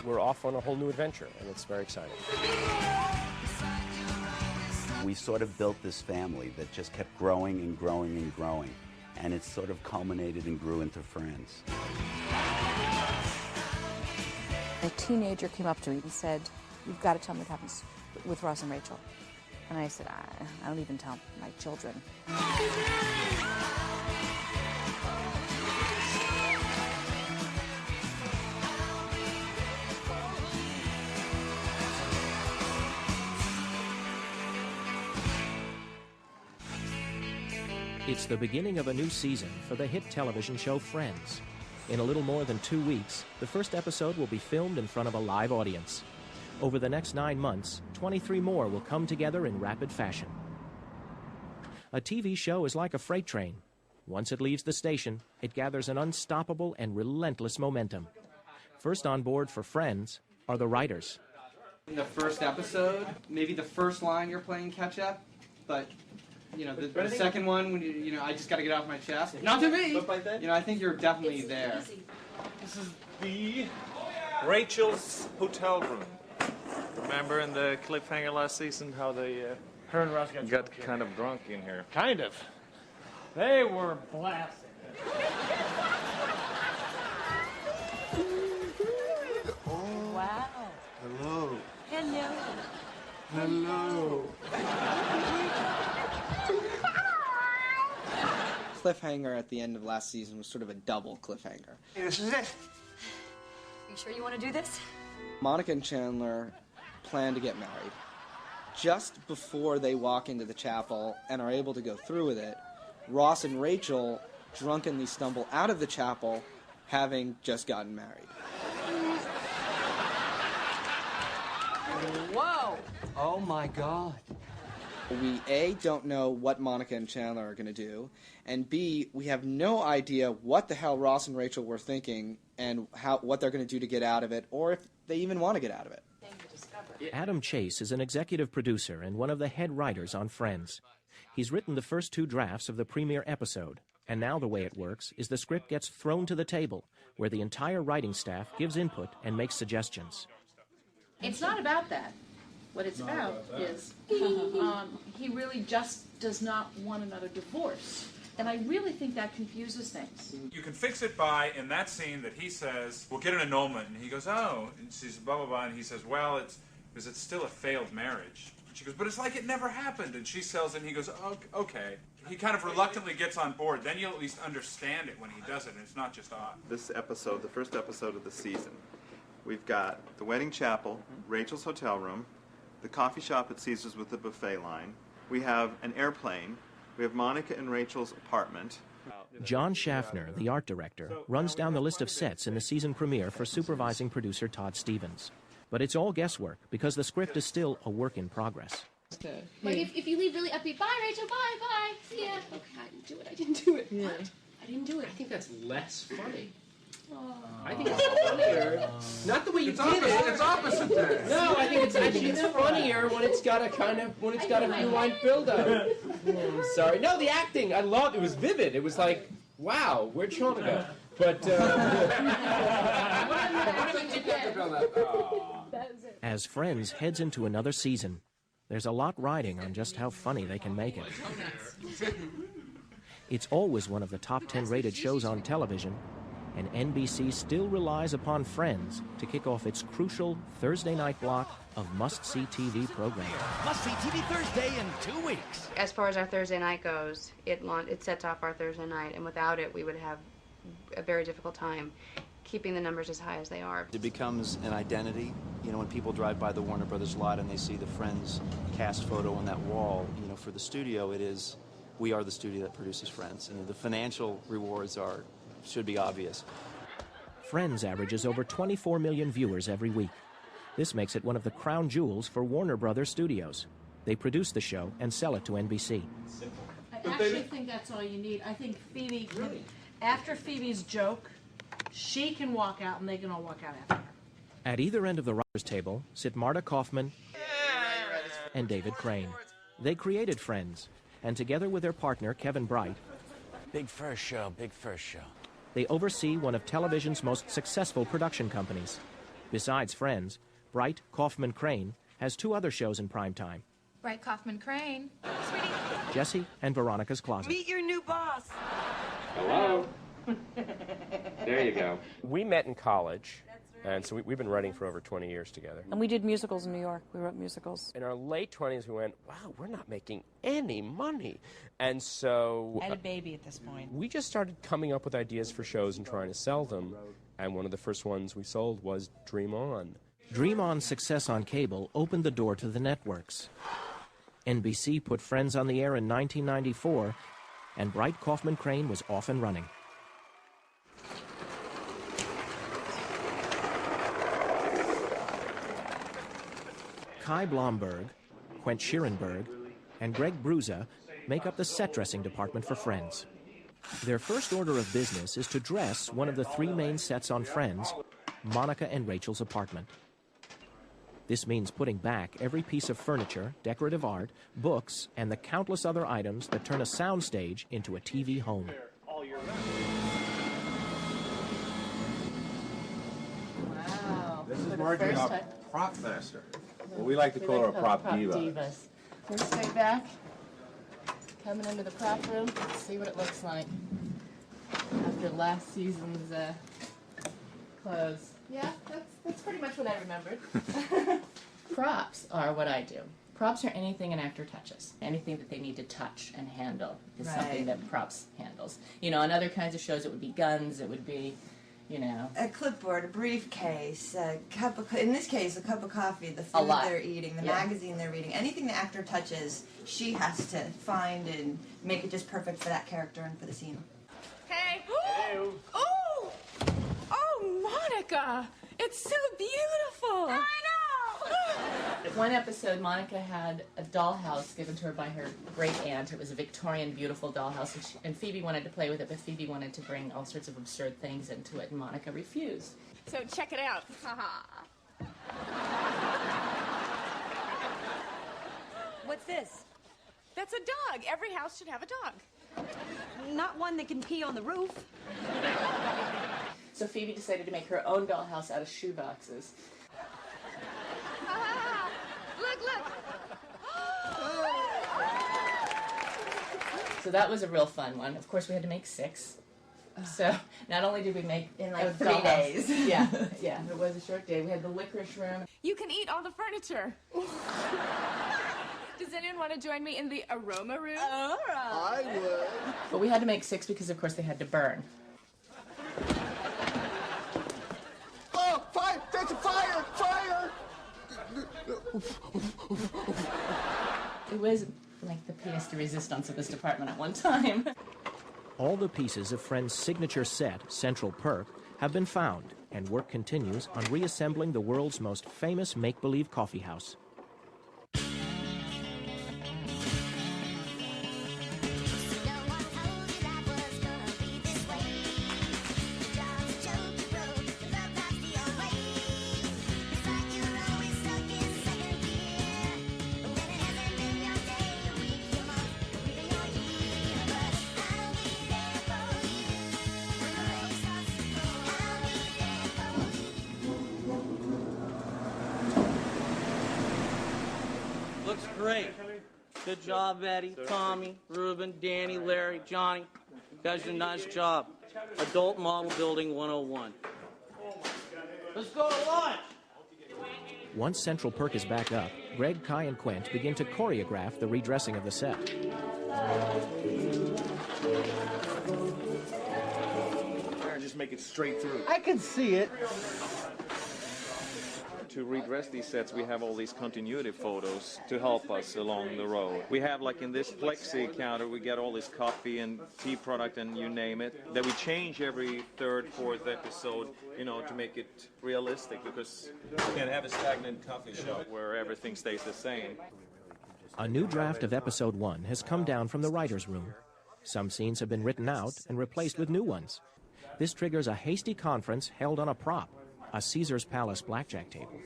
We're off on a whole new adventure, and it's very exciting. We sort of built this family that just kept growing and growing and growing, and it sort of culminated and grew into friends. A teenager came up to me and said, "You've got to tell me what happens with Ross and Rachel." And I said, I don't even tell my children. It's the beginning of a new season for the hit television show Friends. In a little more than 2 weeks, the first episode will be filmed in front of a live audience. Over the next 9 months, 23 more will come together in rapid fashion. A TV show is like a freight train. Once it leaves the station, it gathers an unstoppable and relentless momentum. First on board for Friends are the writers. In the first episode, maybe the first line you're playing catch up, but you know, the second one, when I just got to get off my chest. Not to me! I think you're definitely there. This is the Rachel's hotel room. Remember in the cliffhanger last season how they Her and Ross got kind of drunk in here? Kind of. They were blasting. Wow. Hello. Hello. Hello. Cliffhanger at the end of last season was sort of a double cliffhanger. This is it. Are you sure you want to do this? Monica and Chandler plan to get married. Just before they walk into the chapel and are able to go through with it, Ross and Rachel drunkenly stumble out of the chapel, having just gotten married. Whoa! Oh my God. We, A, don't know what Monica and Chandler are going to do, and B, we have no idea what the hell Ross and Rachel were thinking and what they're going to do to get out of it, or if they even want to get out of it. Adam Chase is an executive producer and one of the head writers on Friends. He's written the first 2 drafts of the premiere episode, and now the way it works is the script gets thrown to the table, where the entire writing staff gives input and makes suggestions. It's not about that. What it's about is he really just does not want another divorce. And I really think that confuses things. You can fix it by, in that scene that he says, we'll get an annulment. And he goes, oh. And she says, blah, blah, blah. And he says, well, it's because it's still a failed marriage. And she goes, but it's like it never happened. And she sells it, and he goes, oh, okay. He kind of reluctantly gets on board. Then you'll at least understand it when he does it, and it's not just odd. This episode, the first episode of the season, we've got the wedding chapel, Rachel's hotel room, the coffee shop at Caesar's with the buffet line. We have an airplane. We have Monica and Rachel's apartment. John Schaffner, the art director, runs down the list of sets in the season premiere for supervising producer Todd Stevens. But it's all guesswork because the script is still a work in progress. Like if you leave really upbeat, bye Rachel, bye, see ya. Okay, I didn't do it. Yeah. What? I didn't do it. I think that's less funny. Oh. I think it's funnier. Not the way you did it. It's opposite there. No, I think it's funnier when it's got a few line build up. Sorry. No, the acting. I loved it. It was vivid. It was like, wow, where'd Sean go? But As Friends heads into another season, there's a lot riding on just how funny they can make it. It's always one of the top 10 rated shows on television, and NBC still relies upon Friends to kick off its crucial Thursday night block of must-see TV programming. Must-see TV Thursday in 2 weeks. As far as our Thursday night goes, it sets off our Thursday night, and without it, we would have a very difficult time keeping the numbers as high as they are. It becomes an identity. You know, when people drive by the Warner Brothers lot and they see the Friends cast photo on that wall, you know, for the studio, we are the studio that produces Friends, and the financial rewards should be obvious. Friends averages over 24 million viewers every week. This makes it one of the crown jewels for Warner Brothers Studios. They produce the show and sell it to NBC. I actually think that's all you need. I think Phoebe, after Phoebe's joke, she can walk out and they can all walk out after her. At either end of the writers' table sit Marta Kaufman and David Crane. They created Friends, and together with their partner, Kevin Bright, Big first show, big first show. they oversee one of television's most successful production companies. Besides Friends, Bright Kaufman Crane has 2 other shows in prime time, Bright Kaufman Crane. Sweetie. Jesse and Veronica's Closet. Meet your new boss. Hello. There you go. We met in college, and so we've been writing for over 20 years together. And we did musicals in New York. We wrote musicals. In our late 20s, we went, wow, we're not making any money. And so... And a baby at this point. We just started coming up with ideas for shows and trying to sell them. And one of the first ones we sold was Dream On. Dream On's success on cable opened the door to the networks. NBC put Friends on the air in 1994, and Bright Kaufman Crane was off and running. Kai Blomberg, Quent Schierenberg, and Greg Bruza make up the set dressing department for Friends. Their first order of business is to dress one of the 3 main sets on Friends, Monica and Rachel's apartment. This means putting back every piece of furniture, decorative art, books, and the countless other items that turn a soundstage into a TV home. Wow. This is Marjorie, our prop master. Well, we like to call her a prop diva. Divas. Let's stay back. Coming into the prop room, see what it looks like after last season's clothes. Yeah, that's pretty much what I remembered. Props are what I do. Props are anything an actor touches. Anything that they need to touch and handle is something that props handles. You know, on other kinds of shows, it would be guns, it would be, you know... A clipboard, a briefcase, a cup of... In this case, a cup of coffee, the food they're eating, the magazine they're reading. Anything the actor touches, she has to find and make it just perfect for that character and for the scene. Hey. Hello. Oh! Oh, Monica! It's so beautiful! I know! One episode, Monica had a dollhouse given to her by her great aunt. It was a Victorian, beautiful dollhouse, and Phoebe wanted to play with it, but Phoebe wanted to bring all sorts of absurd things into it, and Monica refused. So check it out. What's this? That's a dog. Every house should have a dog. Not one that can pee on the roof. So Phoebe decided to make her own dollhouse out of shoe boxes. Look! So that was a real fun one. Of course, we had to make 6. So not only did we make in like a 3 dollhouse- days. yeah, it was a short day. We had the licorice room. You can eat all the furniture. Does anyone want to join me in the aroma room? I would. But we had to make 6 because, of course, they had to burn. Oh, fire! There's a fire! Fire! It was like the pièce de résistance of this department at one time. All the pieces of Friends' signature set, Central Perk, have been found, and work continues on reassembling the world's most famous make-believe coffee house. Looks great. Good job, Eddie, Tommy, Ruben, Danny, Larry, Johnny. You guys did a nice job. Adult Model Building 101. Let's go to lunch. Once Central Perk is back up, Greg, Kai, and Quent begin to choreograph the redressing of the set. Just make it straight through. I can see it. To redress these sets, we have all these continuity photos to help us along the road. We have, like in this plexi counter, we get all this coffee and tea product and you name it, that we change every 3rd, 4th episode, you know, to make it realistic, because you can't have a stagnant coffee shop where everything stays the same. A new draft of Episode 1 has come down from the writer's room. Some scenes have been written out and replaced with new ones. This triggers a hasty conference held on a prop, a Caesar's Palace blackjack table.